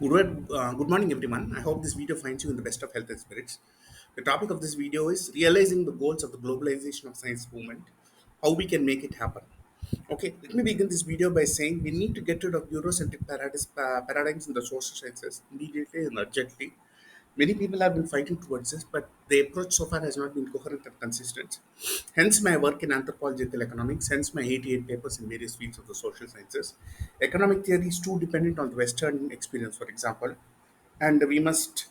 Good morning, everyone. I hope this video finds you in the best of health and spirits. The topic of this video is realizing the goals of the globalization of science movement, how we can make it happen. Okay, let me begin this video by saying we need to get rid of Eurocentric paradigms in the social sciences immediately and urgently. Many people have been fighting towards this, but the approach so far has not been coherent and consistent. Hence, my work in anthropological economics, hence my 88 papers in various fields of the social sciences. Economic theory is too dependent on the Western experience, for example, and we must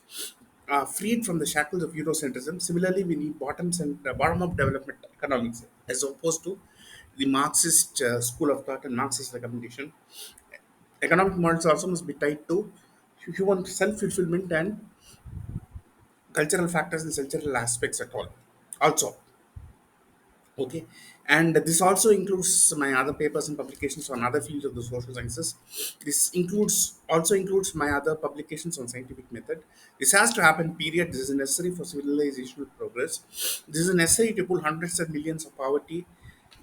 freed from the shackles of Eurocentrism. Similarly, we need bottom-up development economics as opposed to the Marxist school of thought and Marxist recommendation. Economic models also must be tied to human self-fulfillment and cultural factors and cultural aspects at all. Also, okay, and this also includes my other papers and publications on other fields of the social sciences. This includes my other publications on scientific method. This has to happen. Period. This is necessary for civilizational progress. This is necessary to pull hundreds of millions of poverty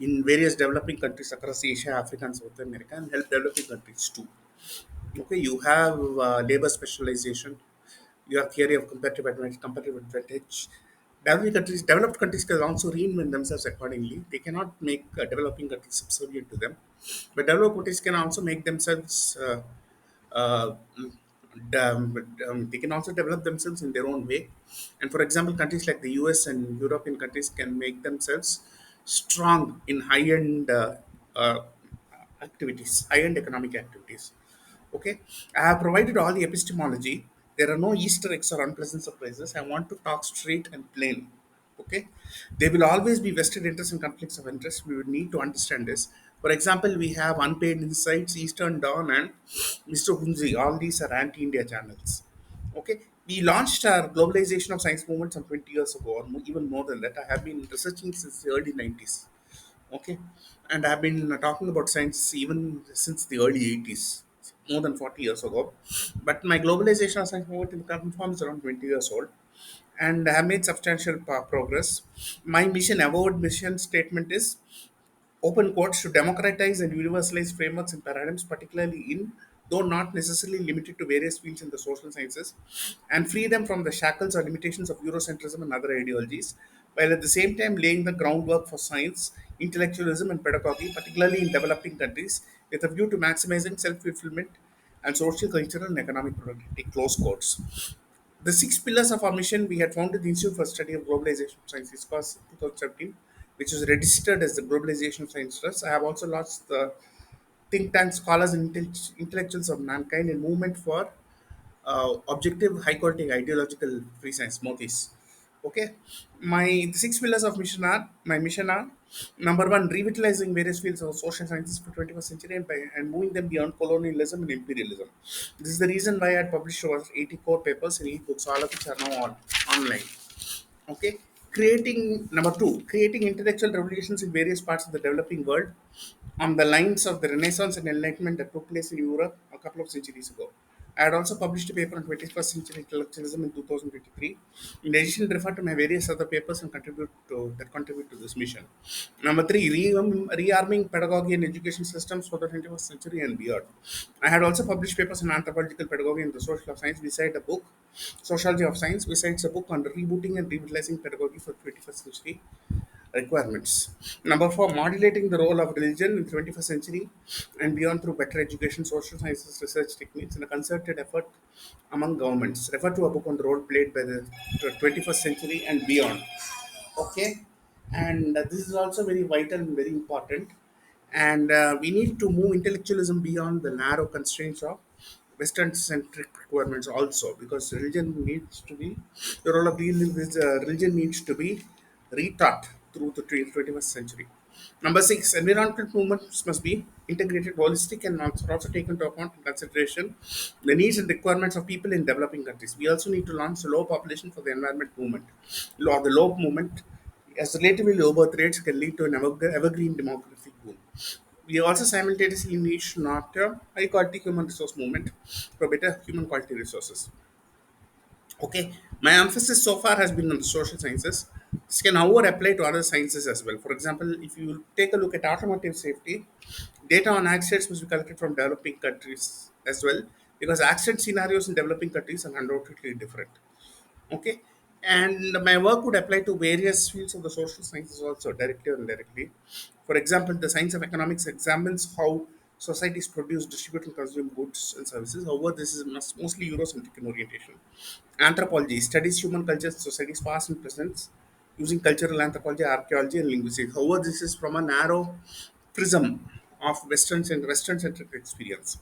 in various developing countries across Asia, Africa, and South America, and help developing countries too. Okay, you have labor specialization, you have theory of competitive advantage. Developed countries can also reinvent themselves accordingly. They cannot make developing countries subservient to them, but developed countries can also make themselves. Uh, they can also develop themselves in their own way. And for example, countries like the US and European countries can make themselves strong in high-end uh, activities, high-end economic activities. Okay, I have provided all the epistemology. There are no Easter eggs or unpleasant surprises. I want to talk straight and plain. Okay, there will always be vested interests and conflicts of interest. We would need to understand this. For example, we have Unpaid Insights, Eastern Dawn, and Mr. Hunzi. All these are anti-India channels. Okay, we launched our globalization of science movement some 20 years ago, or even more than that. I have been researching since the early 90s. Okay, and I've been talking about science even since the early 80s, more than 40 years ago. But my globalization of science movement in the current form is around 20 years old, and I have made substantial progress. My mission, avowed mission statement is open quotes to democratize and universalize frameworks and paradigms, particularly in, though not necessarily limited to various fields in the social sciences, and free them from the shackles or limitations of Eurocentrism and other ideologies, while at the same time laying the groundwork for science, intellectualism, and pedagogy, particularly in developing countries, with a view to maximizing self fulfillment and social, cultural, and economic productivity. Close quotes. The six pillars of our mission, we had founded the Institute for Study of Globalization of Science, ISCOS, 2017, which was registered as the Globalization of Science Trust. I have also launched the think tank Scholars and Intellectuals of Mankind and Movement for Objective, High Quality, Ideological Free Science, MOTIS. Okay, my the six pillars of mission are number one, revitalizing various fields of social sciences for 21st century and moving them beyond colonialism and imperialism. This is the reason why I had published over 80 core papers in e-books, all of which are now online. Okay, creating number two, creating intellectual revolutions in various parts of the developing world on the lines of the Renaissance and Enlightenment that took place in Europe a couple of centuries ago. I had also published a paper on 21st century intellectualism in 2023. In addition, refer to my various other papers and contribute to this mission. Number three, rearming pedagogy and education systems for the 21st century and beyond. I had also published papers on anthropological pedagogy and the social of science beside a book, Sociology of Science, besides a book on rebooting and revitalizing pedagogy for 21st century requirements. Number four, modulating the role of religion in the 21st century and beyond through better education, social sciences, research techniques, and a concerted effort among governments. Refer to a book on the role played by the 21st century and beyond. Okay, and this is also very vital and very important. And we need to move intellectualism beyond the narrow constraints of Western centric requirements also, because religion needs to be the role of religion needs to be retaught through the 21st century. Number six, environmental movements must be integrated, holistic, and also taken into account in consideration the needs and requirements of people in developing countries. We also need to launch a low population for the environment movement. The low movement, as relatively low birth rates, can lead to an evergreen demographic boom. We also simultaneously need to nurture high quality human resource movement for better human quality resources. Okay, my emphasis so far has been on the social sciences. This can, however, apply to other sciences as well. For example, if you take a look at automotive safety, data on accidents must be collected from developing countries as well. because accident scenarios in developing countries are undoubtedly different. Okay, and my work would apply to various fields of the social sciences also, directly or indirectly. For example, the science of economics examines how societies produce, distribute, and consume goods and services. However, this is mostly Eurocentric in orientation. Anthropology studies human cultures, societies past and present, using cultural anthropology, archaeology, and linguistics. However, this is from a narrow prism of Western centric experience.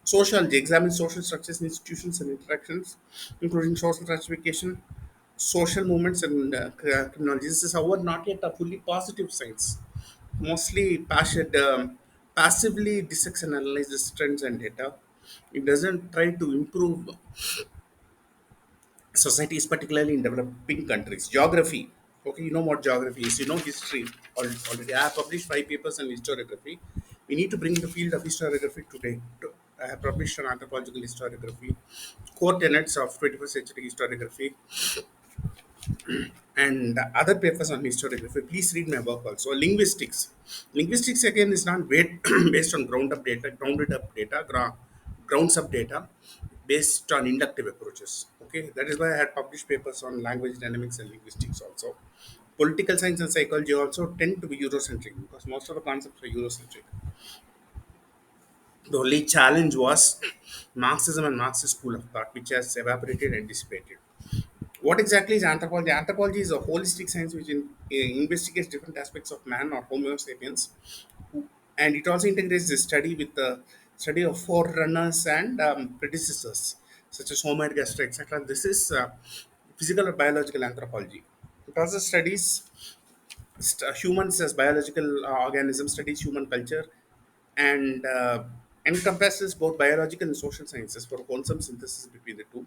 Sociology examines social structures, institutions, and interactions, including social stratification, social movements, and criminology. This is, however, not yet a fully positive science. Mostly passively dissects and analyzes trends and data. It doesn't try to improve societies, particularly in developing countries. Geography. Okay, you know what geography is. You know history already. I have published 5 papers on historiography. We need to bring the field of historiography today. I have published on anthropological historiography, core tenets of 21st century historiography, and other papers on historiography. Please read my work also. Linguistics. Linguistics again is not based on grounds up data, based on inductive approaches. Okay, that is why I had published papers on language dynamics and linguistics also. Political science and psychology also tend to be Eurocentric because most of the concepts are Eurocentric. The only challenge was Marxism and Marxist school of thought, which has evaporated and dissipated. What exactly is anthropology? Anthropology is a holistic science which investigates different aspects of man or Homo sapiens, and it also integrates the study with the study of forerunners and predecessors, such as Homo ergaster, etc. This is physical or biological anthropology. It also studies humans as biological organisms, studies human culture, and encompasses both biological and social sciences for wholesome synthesis between the two.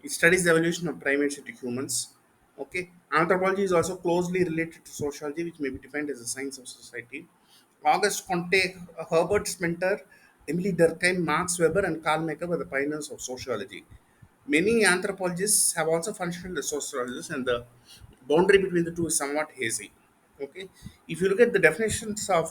It studies the evolution of primates into humans. Okay, anthropology is also closely related to sociology, which may be defined as a science of society. Auguste Comte, Herbert Spencer, Emily Durkheim, Max Weber, and Karl Marx were the pioneers of sociology. Many anthropologists have also functioned as sociologists, and the boundary between the two is somewhat hazy. Okay, if you look at the definitions of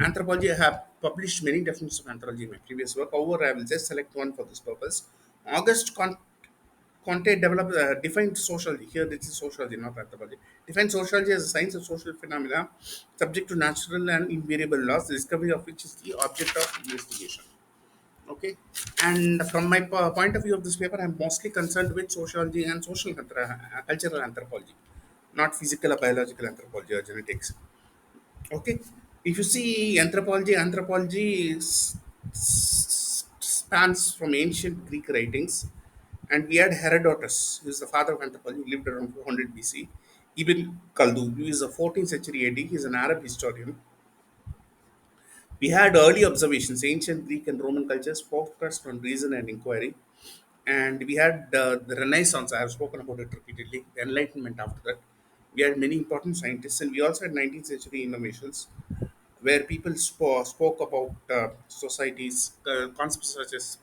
anthropology, I have published many definitions of anthropology in my previous work. However, I will just select one for this purpose. August Conte developed defined sociology. Here, this is sociology, not anthropology. Defined sociology as a science of social phenomena subject to natural and invariable laws, the discovery of which is the object of investigation. Okay, and from my point of view of this paper, I'm mostly concerned with sociology and cultural anthropology, not physical or biological anthropology or genetics. Okay, if you see anthropology spans from ancient Greek writings, and we had Herodotus, who is the father of anthropology, who lived around 400 BC. Ibn Khaldun, who is a 14th century AD, he is an Arab historian. We had early observations, ancient Greek and Roman cultures focused on reason and inquiry. And we had the Renaissance, I have spoken about it repeatedly, the Enlightenment after that. We had many important scientists, and we also had 19th century innovations where people spoke about societies, concepts such as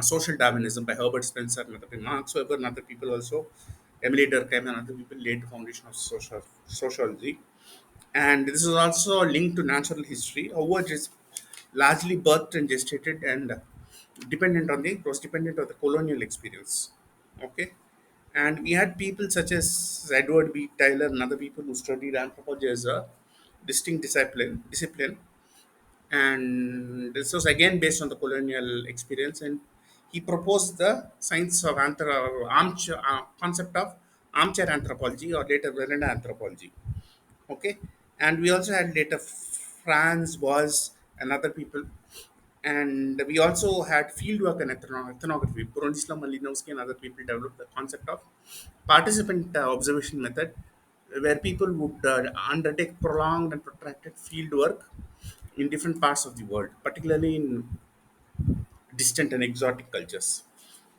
social Darwinism by Herbert Spencer and other people, Marx Weber and other people also, Emily Durkheim and other people laid the foundation of sociology. And this is also linked to natural history. However, it is largely birthed and gestated and dependent on the colonial experience. Okay, and we had people such as Edward B. Tyler and other people who studied anthropology as a distinct discipline, and this was again based on the colonial experience. And he proposed the science of armchair concept of armchair anthropology or later veranda anthropology. Okay, and we also had later Franz was and other people, and we also had fieldwork and ethnography. Bronislaw Malinowski and other people developed the concept of participant observation method, where people would undertake prolonged and protracted field work in different parts of the world, particularly in distant and exotic cultures.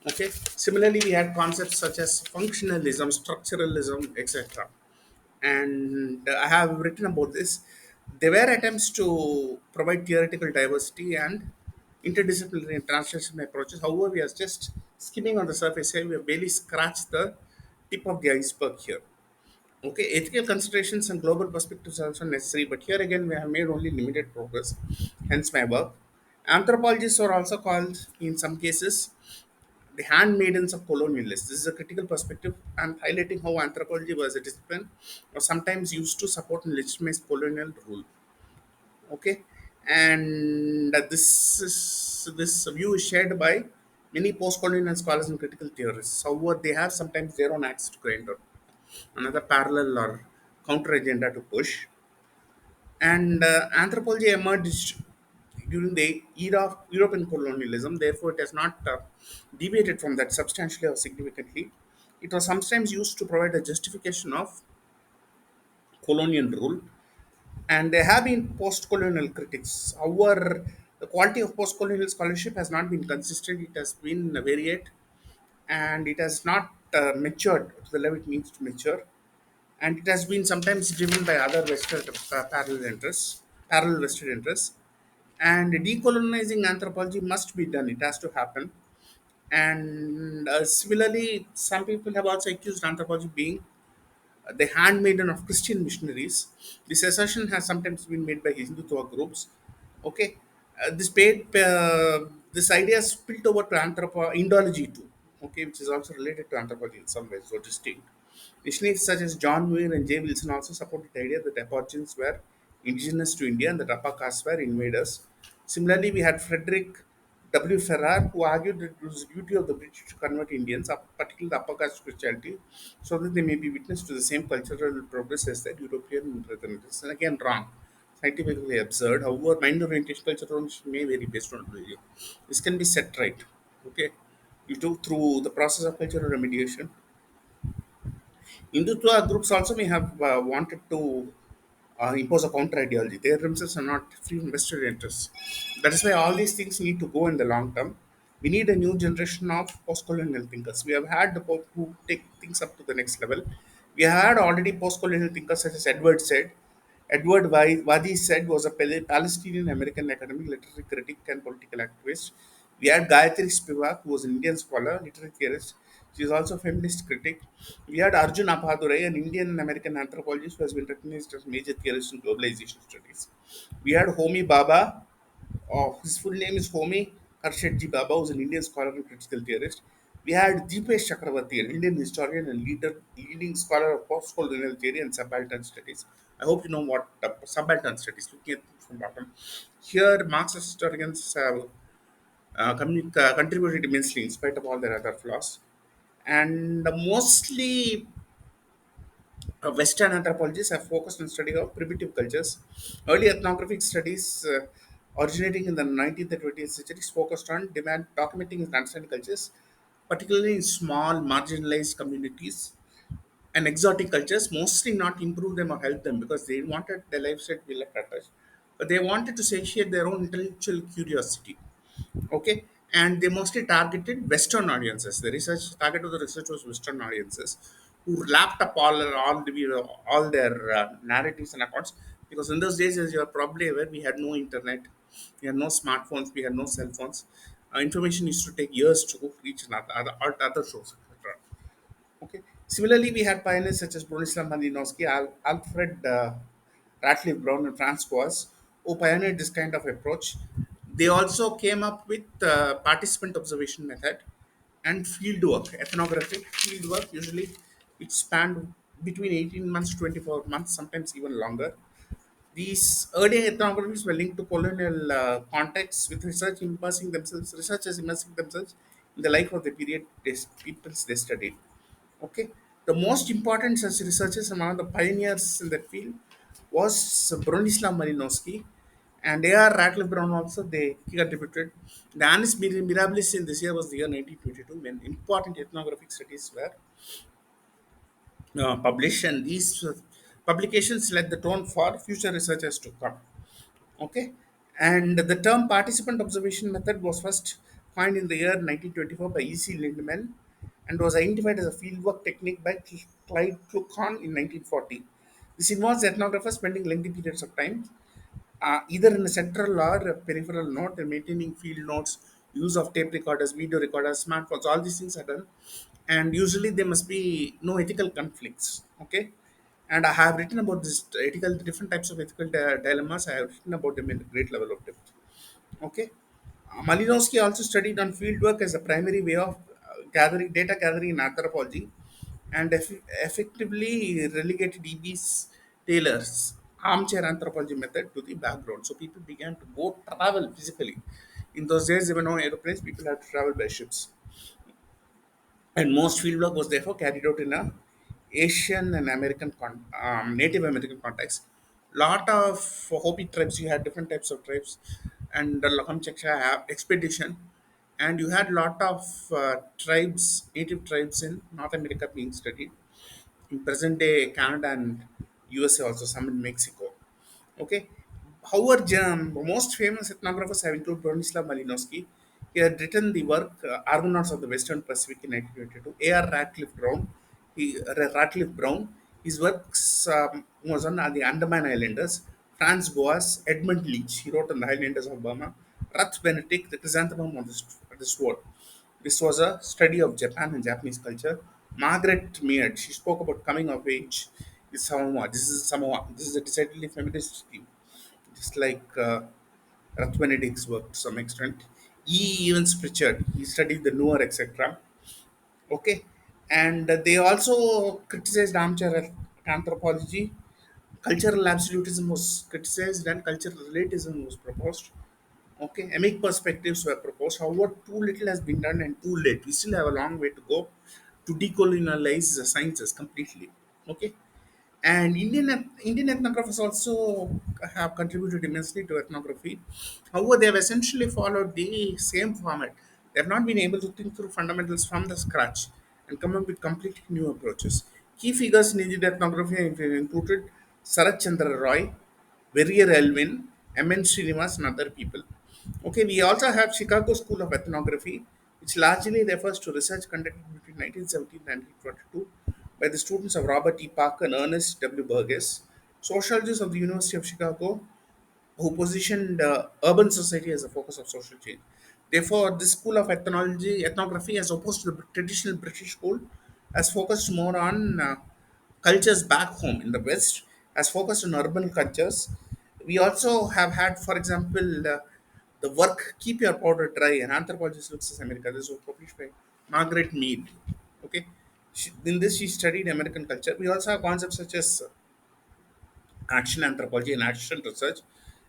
Okay. Similarly, we had concepts such as functionalism, structuralism, etc. And I have written about this. There were attempts to provide theoretical diversity and interdisciplinary and transnational approaches. However, we are just skimming on the surface here. We have barely scratched the tip of the iceberg here. Okay, ethical considerations and global perspectives are also necessary, but here again we have made only limited progress. Hence my work. Anthropologists are also called, in some cases, the handmaidens of colonialists. This is a critical perspective and highlighting how anthropology was a discipline or sometimes used to support and legitimize colonial rule. Okay, and this view is shared by many post-colonial scholars and critical theorists. However, they have sometimes their own axe to grind or another parallel or counter agenda to push. And anthropology emerged during the era of European colonialism. Therefore, it has not deviated from that substantially or significantly. It was sometimes used to provide a justification of colonial rule, and there have been post-colonial critics. However, the quality of post-colonial scholarship has not been consistent. It has been varied, and it has not matured to the level it needs to mature. And it has been sometimes driven by other vested parallel vested interests. And decolonizing anthropology must be done. It has to happen. And similarly, some people have also accused anthropology being the handmaiden of Christian missionaries. This assertion has sometimes been made by Hindutva groups. Okay, this idea spilled over to Indology too. Okay, which is also related to anthropology in some ways, so distinct. Missionaries such as John Muir and J. Wilson also supported the idea that Aborigines were indigenous to India and that upper castes were invaders. Similarly, we had Frederick W. Farrar, who argued that it was the duty of the British to convert Indians, particularly the upper caste Christianity, so that they may be witness to the same cultural progress as the European representatives. And again, wrong. Scientifically absurd. However, mind orientation cultural may vary based on religion. This can be set right. Okay. You do through the process of cultural remediation. Hindutva groups also may have wanted to impose a counter ideology. They themselves are not free from vested interests. That is why all these things need to go in the long term. We need a new generation of post-colonial thinkers. We have had the Pope who take things up to the next level. We had already post-colonial thinkers such as Wadi said was a Palestinian American academic, literary critic, and political activist. We had Gayatri Spivak, who was an Indian scholar, literary theorist. She is also a feminist critic. We had Arjun Appadurai, an Indian American anthropologist who has been recognized as major theorist in globalization studies. We had Homi Baba, his full name is Homi Harshetji Baba, who's an Indian scholar and critical theorist. We had Deepesh Chakravarti, an Indian historian and leading scholar of post-colonial theory and subaltern studies. I hope you know what subaltern studies. Looking at from bottom, here Marxist historians have contributed immensely in spite of all their other flaws. And mostly Western anthropologists have focused on study of primitive cultures. Early ethnographic studies originating in the 19th and 20th centuries focused on documenting and understanding cultures, particularly in small marginalized communities and exotic cultures, mostly not improve them or help them because they wanted their lifestyle to be left untouched. But they wanted to satiate their own intellectual curiosity. Okay, and they mostly targeted Western audiences. The research target of the research was Western audiences who lapped up all their narratives and accounts because in those days, as you are probably aware, we had no internet, we had no smartphones, we had no cell phones. Information used to take years to reach other sources, etc. Okay. Similarly, we had pioneers such as Bronislaw Malinowski, Alfred Ratcliffe Brown, and Francois, who pioneered this kind of approach. They also came up with participant observation method and field work, ethnographic field work. Usually, it spanned between 18 months to 24 months, sometimes even longer. These early ethnographies were linked to colonial contexts, with researchers immersing themselves in the life of the peoples they studied. Okay, the most important such researchers and one of the pioneers in that field was Bronislaw Malinowski, and A.R. Ratcliffe Brown also they contributed. The Annus Mirabilis in this year was the year 1922 when important ethnographic studies were published, and these publications led the tone for future researchers to come. Okay, and the term participant observation method was first coined in the year 1924 by E.C. Lindemann and was identified as a fieldwork technique by Clyde Kluckhohn in 1940. This involves ethnographers spending lengthy periods of time either in a central or a peripheral node and maintaining field notes, use of tape recorders, video recorders, smartphones, all these things are done. And usually there must be no ethical conflicts. Okay. And I have written about this ethical, different types of ethical dilemmas. I have written about them in a great level of depth. Okay. Malinowski also studied on fieldwork as a primary way of gathering data gathering in anthropology, and effectively relegated E.B.'s Taylor's armchair anthropology method to the background. So people began to go travel physically. In those days, there were no aeroplanes; people had to travel by ships, and most fieldwork was therefore carried out in a Asian and Native American context. Lot of Hopi tribes, you had different types of tribes, and the Lakam Chaksha expedition, and you had lot of tribes, native tribes in North America being studied. In present day Canada and USA also, some in Mexico. Okay. However, the most famous ethnographers have included Bronislaw Malinowski. He had written the work Argonauts of the Western Pacific in 1922. A.R. Ratcliffe Brown. His works was on the Andaman Islanders. Franz Boas, Edmund Leach, he wrote on the Highlanders of Burma. Ruth Benedict, the chrysanthemum of the sword. This was a study of Japan and Japanese culture. Margaret Mead, she spoke about coming of age in Samoa. This is Samoa. This is a decidedly feminist theme, just like Ruth Benedict's work to some extent. E. Evans Pritchard, he studied the Noor, etc. Okay, and they also criticized armchair anthropology. Cultural absolutism was criticized, and cultural relativism was proposed. Okay, emic perspectives were proposed. However, too little has been done and too late. We still have a long way to go to decolonialize the sciences completely. Okay, and Indian ethnographers also have contributed immensely to ethnography. However, they have essentially followed the same format. They have not been able to think through fundamentals from the scratch and come up with completely new approaches. Key figures in Indian ethnography have included Sarat Chandra Roy, Verrier Elvin, M.N. Srinivas, and other people. Okay, we also have Chicago School of Ethnography, which largely refers to research conducted between 1917 and 1942 by the students of Robert E. Parker and Ernest W. Burgess, sociologists of the University of Chicago, who positioned urban society as a focus of social change. Therefore, this school of ethnography, as opposed to the traditional British school, has focused more on cultures back home in the West, has focused on urban cultures. We also have had, for example, the work "Keep Your Powder Dry," an anthropologist looks at America. This was published by Margaret Mead. Okay, in this she studied American culture. We also have concepts such as action anthropology and action research.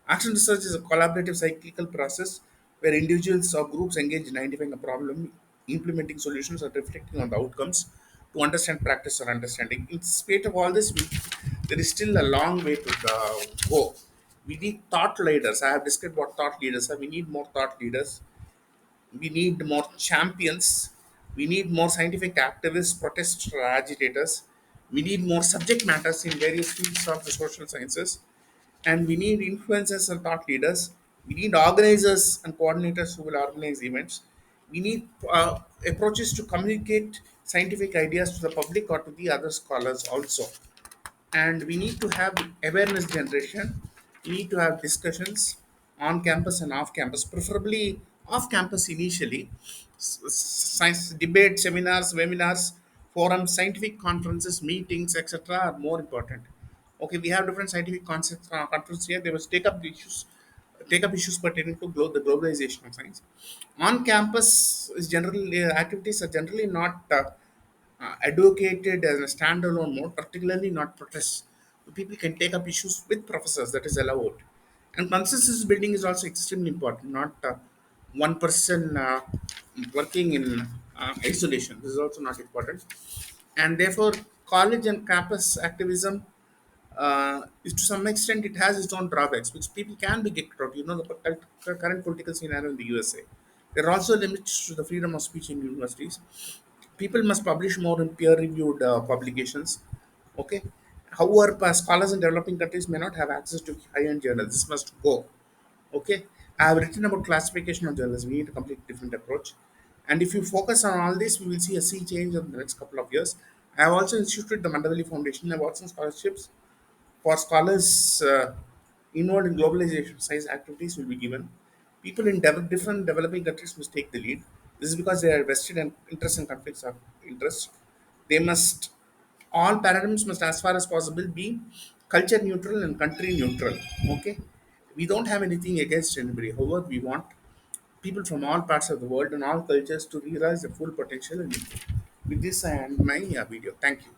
Action research is a collaborative cyclical process where individuals or groups engage in identifying a problem, implementing solutions, or reflecting on the outcomes to understand practice or understanding. In spite of all this, there is still a long way to go. We need thought leaders. I have discussed what thought leaders are. We need more thought leaders. We need more champions. We need more scientific activists, protesters, or agitators. We need more subject matters in various fields of the social sciences. And we need influencers and thought leaders. We need organizers and coordinators who will organize events. We need approaches to communicate scientific ideas to the public or to the other scholars also. And we need to have awareness generation. We need to have discussions on campus and off campus, preferably off campus initially. Science debate seminars, webinars, forums, scientific conferences, meetings, etc. are more important. Okay, we have different scientific concepts conferences here. They must take up issues pertaining to the globalization of science. On campus is generally activities are generally not advocated as a standalone mode, particularly not protests. People can take up issues with professors, that is allowed. And consensus building is also extremely important, not one person working in isolation. This is also not important. And therefore, college and campus activism is to some extent it has its own drawbacks, which people can be kicked out. You know the current political scenario in the USA. There are also limits to the freedom of speech in universities. People must publish more in peer-reviewed publications. Okay. However, scholars in developing countries may not have access to high-end journals. This must go. Okay. I have written about classification of journals. We need a completely different approach. And if you focus on all this, we will see a sea change in the next couple of years. I have also instituted the Mandavali Foundation. I have some scholarships for scholars involved in globalization science activities will be given. People in different developing countries must take the lead. This is because they are vested in interest and conflicts of interest. They must, all paradigms must, as far as possible, be culture neutral and country neutral. Okay, we don't have anything against anybody. However, we want people from all parts of the world and all cultures to realize the full potential. And with this, I end my video. Thank you.